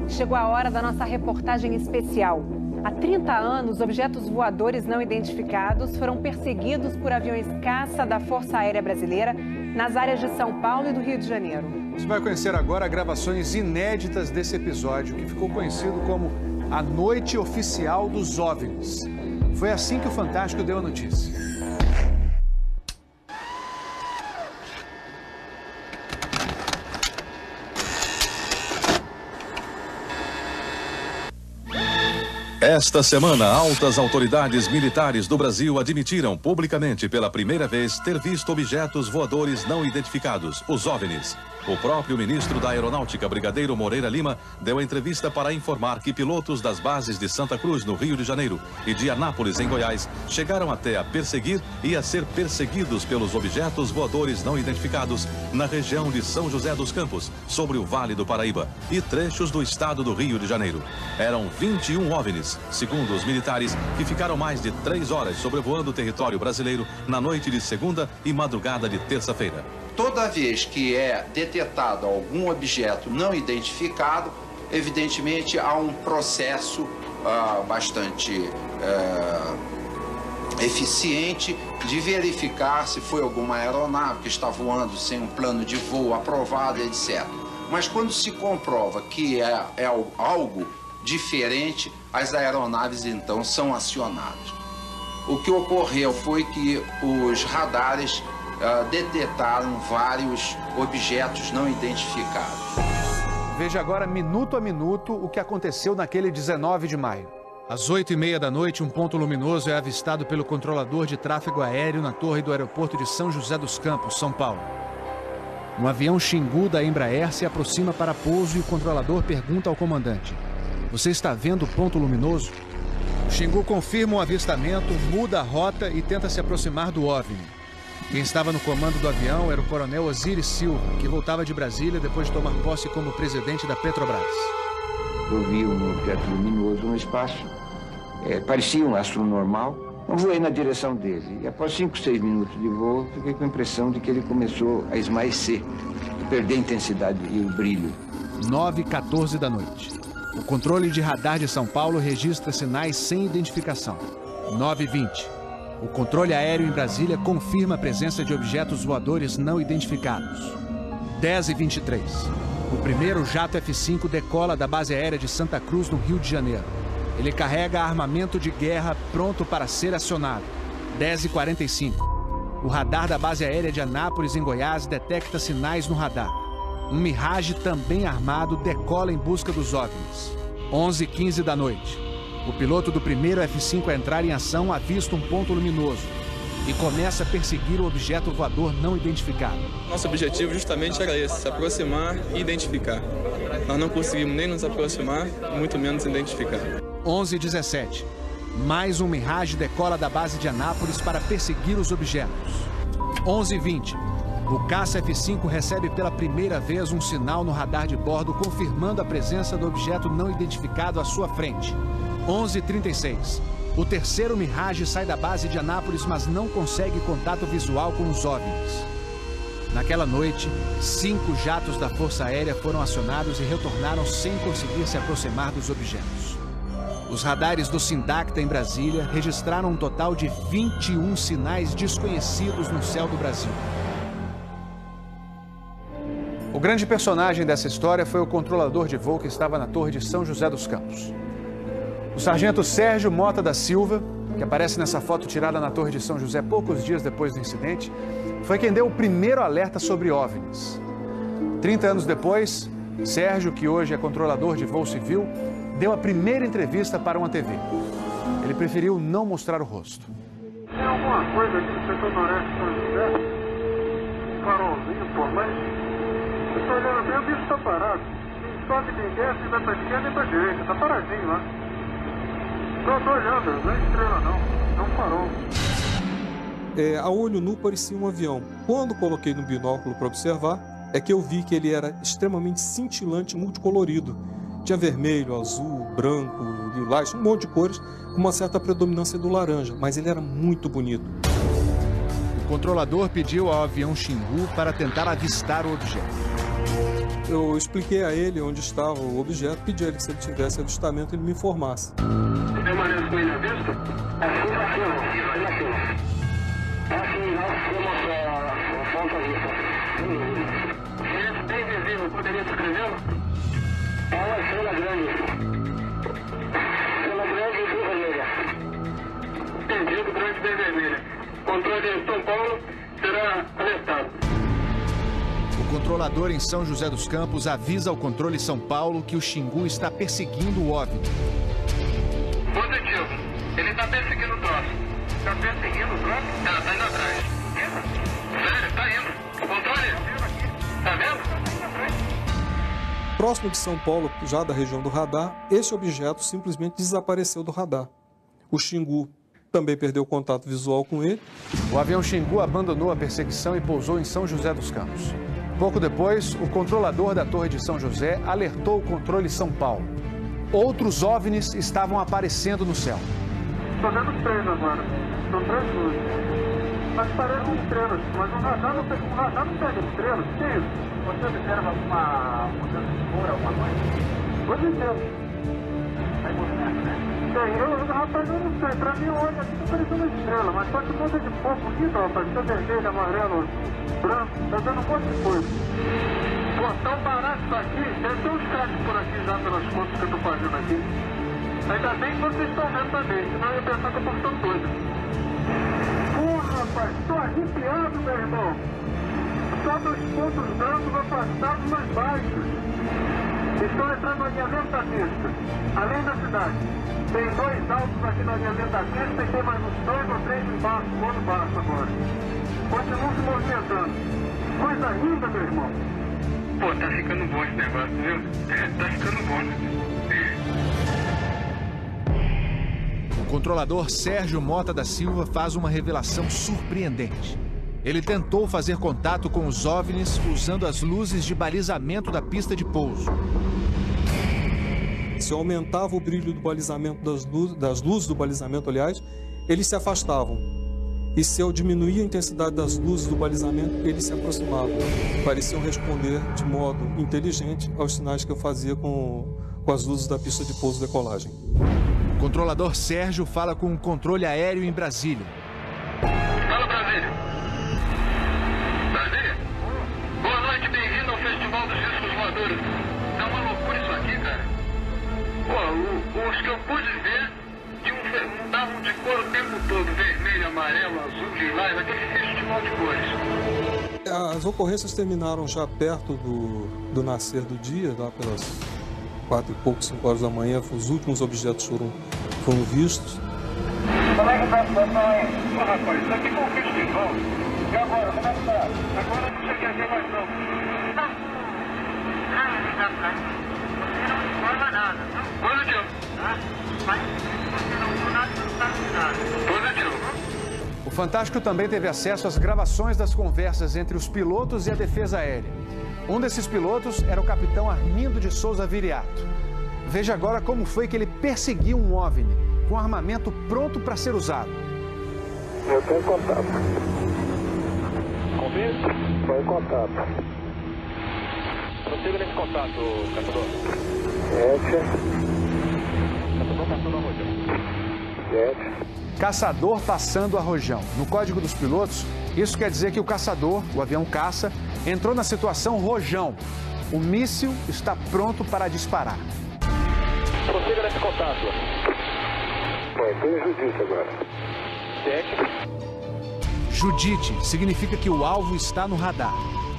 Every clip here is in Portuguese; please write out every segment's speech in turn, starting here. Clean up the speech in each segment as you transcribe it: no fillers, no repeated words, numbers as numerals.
Chegou a hora da nossa reportagem especial. Há 30 anos, objetos voadores não identificados foram perseguidos por aviões caça da Força Aérea Brasileira nas áreas de São Paulo e do Rio de Janeiro. Você vai conhecer agora gravações inéditas desse episódio, que ficou conhecido como a Noite Oficial dos OVNIs. Foi assim que o Fantástico deu a notícia. Esta semana, altas autoridades militares do Brasil admitiram publicamente pela primeira vez ter visto objetos voadores não identificados, os OVNIs. O próprio ministro da Aeronáutica, Brigadeiro Moreira Lima, deu entrevista para informar que pilotos das bases de Santa Cruz, no Rio de Janeiro, e de Anápolis, em Goiás, chegaram até a perseguir e a ser perseguidos pelos objetos voadores não identificados na região de São José dos Campos, sobre o Vale do Paraíba, e trechos do estado do Rio de Janeiro. Eram 21 OVNIs, segundo os militares, que ficaram mais de 3 horas sobrevoando o território brasileiro na noite de segunda e madrugada de terça-feira. Toda vez que é detectado algum objeto não identificado, evidentemente há um processo bastante eficiente de verificar se foi alguma aeronave que está voando sem um plano de voo aprovado, etc. Mas quando se comprova que é algo diferente, as aeronaves então são acionadas. O que ocorreu foi que os radares detectaram vários objetos não identificados. Veja agora, minuto a minuto, o que aconteceu naquele 19 de maio. Às 8h30 da noite, um ponto luminoso é avistado pelo controlador de tráfego aéreo na torre do aeroporto de São José dos Campos, São Paulo. Um avião Xingu da Embraer se aproxima para pouso e o controlador pergunta ao comandante: "Você está vendo o ponto luminoso?" O Xingu confirma o avistamento, muda a rota e tenta se aproximar do OVNI. Quem estava no comando do avião era o coronel Osiris Silva, que voltava de Brasília depois de tomar posse como presidente da Petrobras. Eu vi um objeto luminoso no espaço, parecia um astro normal. Eu voei na direção dele e após 5, 6 minutos de voo, fiquei com a impressão de que ele começou a esmaecer, a perder a intensidade e o brilho. 9h14 da noite. O controle de radar de São Paulo registra sinais sem identificação. 9h20. O controle aéreo em Brasília confirma a presença de objetos voadores não identificados. 10h23. O primeiro jato F-5 decola da base aérea de Santa Cruz, no Rio de Janeiro. Ele carrega armamento de guerra pronto para ser acionado. 10h45. O radar da base aérea de Anápolis, em Goiás, detecta sinais no radar. Um Mirage também armado decola em busca dos OVNIs. 11h15 da noite. O piloto do primeiro F-5 a entrar em ação avista um ponto luminoso e começa a perseguir o objeto voador não identificado. Nosso objetivo justamente era esse, se aproximar e identificar. Nós não conseguimos nem nos aproximar, muito menos identificar. 11h17. Mais um Mirage decola da base de Anápolis para perseguir os objetos. 11h20. O caça F-5 recebe pela primeira vez um sinal no radar de bordo confirmando a presença do objeto não identificado à sua frente. 11h36. O terceiro Mirage sai da base de Anápolis, mas não consegue contato visual com os OVNIs. Naquela noite, 5 jatos da Força Aérea foram acionados e retornaram sem conseguir se aproximar dos objetos. Os radares do Sindacta em Brasília registraram um total de 21 sinais desconhecidos no céu do Brasil. O grande personagem dessa história foi o controlador de voo que estava na torre de São José dos Campos. O sargento Sérgio Mota da Silva, que aparece nessa foto tirada na torre de São José poucos dias depois do incidente, foi quem deu o primeiro alerta sobre OVNIs. 30 anos depois, Sérgio, que hoje é controlador de voo civil, deu a primeira entrevista para uma TV. Ele preferiu não mostrar o rosto. Tem alguma coisa aqui no setor noroeste de São José? Um farolzinho por lá? Eu estou olhando bem, o bicho está parado. Nem sobe, nem desce, nem vai para a esquerda, nem para a direita. Está paradinho lá. Estou olhando, não é estrela não. É um farol. A olho nu parecia um avião. Quando coloquei no binóculo para observar, é que eu vi que ele era extremamente cintilante, multicolorido. Tinha vermelho, azul, branco, lilás, um monte de cores, com uma certa predominância do laranja, mas ele era muito bonito. O controlador pediu ao avião Xingu para tentar avistar o objeto. Eu expliquei a ele onde estava o objeto, pedi a ele que se ele tivesse avistamento, ele me informasse. Você permanece com ele à vista? Aqui na cima. Aqui nós temos a ponta vista. Esse bem visível, poderia descrevê-lo? É uma estrela grande. Estrela grande e bem vermelha. Entendido, grande e bem vermelha. Controle de São Paulo será alertado. O controlador em São José dos Campos avisa ao controle São Paulo que o Xingu está perseguindo o OVNI. Positivo. Ele está perseguindo o troço. Está perseguindo o troço? Tá indo atrás. Sério, tá indo. Controle. Tá vendo? Próximo de São Paulo, já da região do radar, esse objeto simplesmente desapareceu do radar. O Xingu também perdeu contato visual com ele. O avião Xingu abandonou a perseguição e pousou em São José dos Campos. Pouco depois, o controlador da Torre de São José alertou o controle São Paulo. Outros OVNIs estavam aparecendo no céu. Estou vendo 3 agora. São 3 luzes. Mas parecem estrelas, mas o radar não pega estrelas. O que é isso? Você observa alguma mudança de cor, alguma coisa? Pode ser. Tem movimento, né? Tem, rapaz, eu não sei. Pra mim, olha, aqui tá parecendo uma estrela, mas só que muda de cor bonita, rapaz. Tá vermelho, amarelo, branco, tá dando um monte de coisa. Pô, tão barato isso aqui, deve ter uns cracks por aqui já pelas fotos que eu tô fazendo aqui. Ainda bem que vocês estão vendo também, senão eu ia pensar que eu tô ficando doido. Porra, rapaz, tô arrepiado, meu irmão. Só 2 pontos brancos afastados mais baixos. Estão entrando no alinhamento da pista, além da cidade. Tem 2 altos aqui no alinhamento da pista e tem mais uns 2 ou 3 embaixo, no outro baixo agora. Continuam se movimentando. Coisa linda, meu irmão. Pô, tá ficando bom esse negócio, viu? Tá ficando bom, né? O controlador Sérgio Mota da Silva faz uma revelação surpreendente. Ele tentou fazer contato com os OVNIs usando as luzes de balizamento da pista de pouso. Se eu aumentava o brilho do balizamento das luzes do balizamento, aliás, eles se afastavam. E se eu diminuía a intensidade das luzes do balizamento, eles se aproximavam. Pareciam responder de modo inteligente aos sinais que eu fazia com as luzes da pista de pouso e decolagem. O controlador Sérgio fala com o controle aéreo em Brasília. Fala, Brasília. Brasília? Boa noite, bem-vindo ao Festival dos Discos Voadores. É uma loucura isso aqui, cara. Pô, os que eu pude ver mudavam de cor o tempo todo. Vermelho, amarelo, azul, lilás, aquele festival de cores. As ocorrências terminaram já perto do nascer do dia, lá pelas 4 e pouco, 5 horas da manhã. Os últimos objetos foram vistos. Como é que tá a situação aí? Pô, rapaz, isso aqui foi um festival. E agora, como é que tá? Agora não sei o que é mais não. Você não informa nada. Positivo. Mas você não viu nada, não está avisado. Positivo. O Fantástico também teve acesso às gravações das conversas entre os pilotos e a defesa aérea. Um desses pilotos era o capitão Armindo de Souza Viriato. Veja agora como foi que ele perseguiu um OVNI, com armamento pronto para ser usado. Eu tenho contato. Confirma? Estou em contato. Prossiga nesse contato, caçador. 7. Caçador passando a Rojão. 7. Caçador passando a Rojão. No código dos pilotos, isso quer dizer que o caçador, o avião caça, entrou na situação Rojão. O míssil está pronto para disparar. Prossiga nesse contato. Tem Judite agora. 7. Judite significa que o alvo está no radar.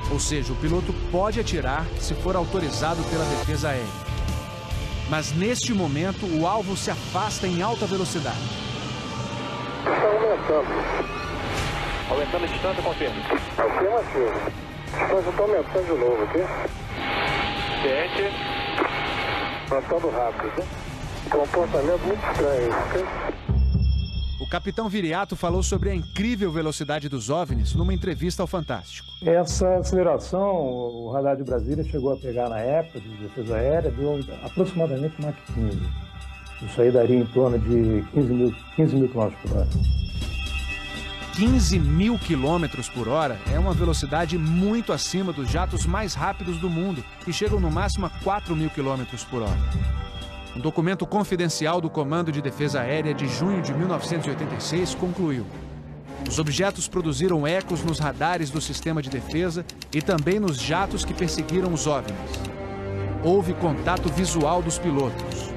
Ou seja, o piloto pode atirar se for autorizado pela defesa aérea. Mas neste momento, o alvo se afasta em alta velocidade. Está aumentando. Aumentando a distância, confirma. Afirmativo. A distância está aumentando de novo aqui. 7. Aumentando rápido. Comportamento muito estranho, ok? O capitão Viriato falou sobre a incrível velocidade dos OVNIs numa entrevista ao Fantástico. Essa aceleração, o radar de Brasília chegou a pegar na época de defesa aérea, deu aproximadamente Mach 15. Isso aí daria em torno de 15 mil km por hora. 15.000 quilômetros por hora é uma velocidade muito acima dos jatos mais rápidos do mundo, que chegam no máximo a 4.000 quilômetros por hora. Um documento confidencial do Comando de Defesa Aérea de junho de 1986 concluiu: os objetos produziram ecos nos radares do sistema de defesa e também nos jatos que perseguiram os OVNIs. Houve contato visual dos pilotos.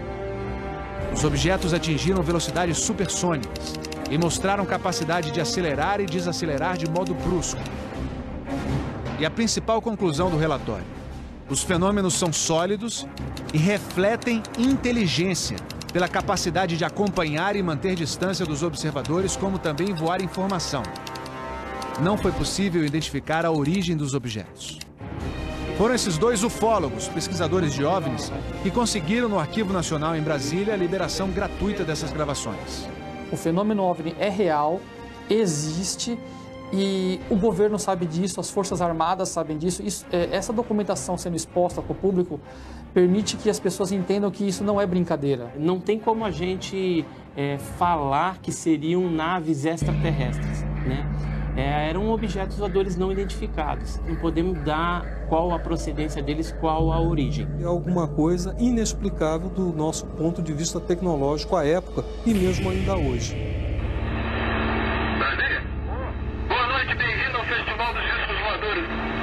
Os objetos atingiram velocidades supersônicas e mostraram capacidade de acelerar e desacelerar de modo brusco. E a principal conclusão do relatório: os fenômenos são sólidos e refletem inteligência, pela capacidade de acompanhar e manter distância dos observadores, como também voar informação. Não foi possível identificar a origem dos objetos. Foram esses dois ufólogos, pesquisadores de OVNIs, que conseguiram no Arquivo Nacional em Brasília a liberação gratuita dessas gravações. O fenômeno OVNI é real, existe, e o governo sabe disso, as Forças Armadas sabem disso. Essa documentação sendo exposta para o público permite que as pessoas entendam que isso não é brincadeira. Não tem como a gente falar que seriam naves extraterrestres, né? Eram objetos voadores não identificados. Não podemos dar qual a procedência deles, qual a origem. É alguma coisa inexplicável do nosso ponto de vista tecnológico à época e mesmo ainda hoje. Brasília? Boa noite, bem-vindo ao Festival dos Discos Voadores.